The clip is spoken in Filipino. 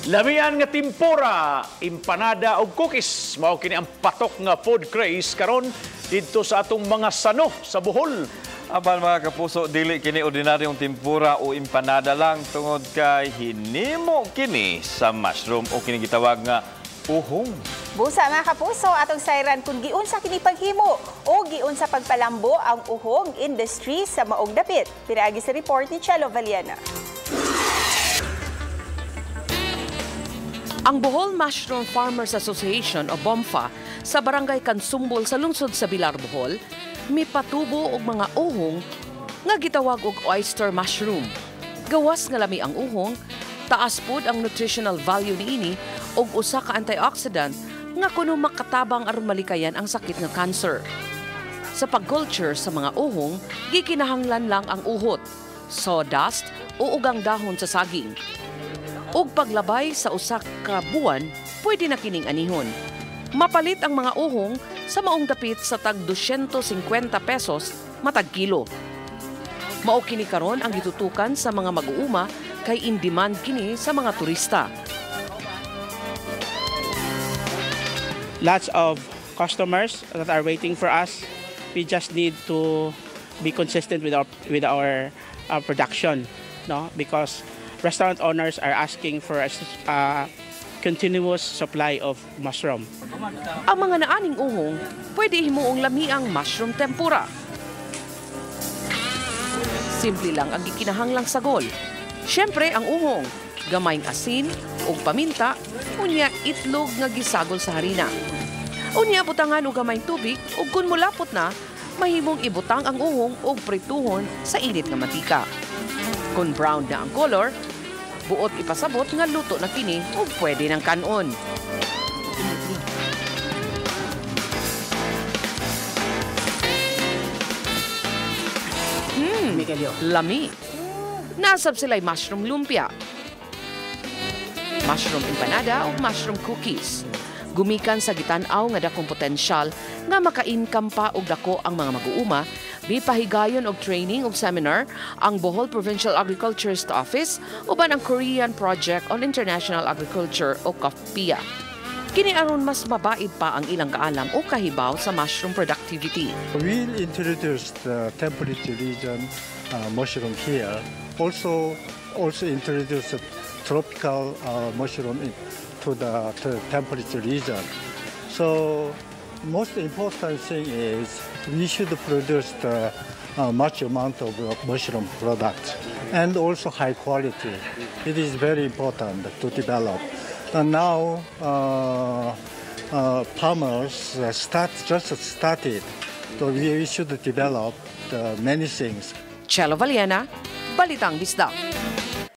Lamian nga tempura, empanada o cookies mao kini ang patok nga food craze karon didto sa atong mga sano sa Bohol. Apan mga kapuso, dili kini ordinaryong tempura o empanada lang tungod kay hinimo kini sa mushroom o kini gitawag nga uhong. Busa mga kapuso, atong sayran kung giunsa kini paghimo o giunsa pagpalambo ang uhong industry sa maong dapit. Pinaagi sa report ni Chelo Valiana. Ang Bohol Mushroom Farmers Association o BOMFA sa Barangay Kansumbol sa lungsod sa Bilar, Bohol, may patubo og mga uhong nga gitawag og oyster mushroom. Gawas nga lami ang uhong, taas pud ang nutritional value niini og usa ka antioxidant nga kuno makatabang aron malikayan ang sakit nga cancer. Sa pagculture sa mga uhong, gikinahanglan lang ang uhot, sawdust o ugang dahon sa saging. Og paglabay sa usa ka buwan, pwede na kining anihon. Mapalit ang mga uhong sa maong dapit sa tag 250 pesos matag kilo. Mao kini karon ang gitutukan sa mga mag-uuma kay in demand kini sa mga turista. Lots of customers that are waiting for us. We just need to be consistent with our production, no? Because restaurant owners are asking for a continuous supply of mushroom. Ang mga naaning uhong, pwede himuong lamiang mushroom tempura. Simple lang ang gikinahanglang sagol. Siyempre ang uhong, gamayng asin o paminta, unya itlog nga gisagol sa harina. Unya butangan og gamayng tubig ug kun mulapot na, mahimong ibutang ang uhong o prituhon sa init nga matika. Kung brown na ang color, buot ipasabot nga luto na kini o pwede ng kanon. Lami. Nasab sila'y mushroom lumpia, mushroom empanada o mushroom cookies. Gumikan sa gitanaw nga dakong potensyal nga maka-income pa og dako ang mga mag-uuma, bipahigayon og training og seminar ang Bohol Provincial Agriculturist Office uban ang Korean Project on International Agriculture o COFPIA. Kini aron mas mabaid pa ang ilang kaalam o kahibaw sa mushroom productivity. We'll introduce the temperature region mushroom here. Also introduce a tropical mushroom to the temperature region. So most important thing is we should produce the much amount of mushroom product and also high quality. It is very important to develop. And now farmers just started, so we should develop many things. Chelo Valiana, Balitang Bisdak.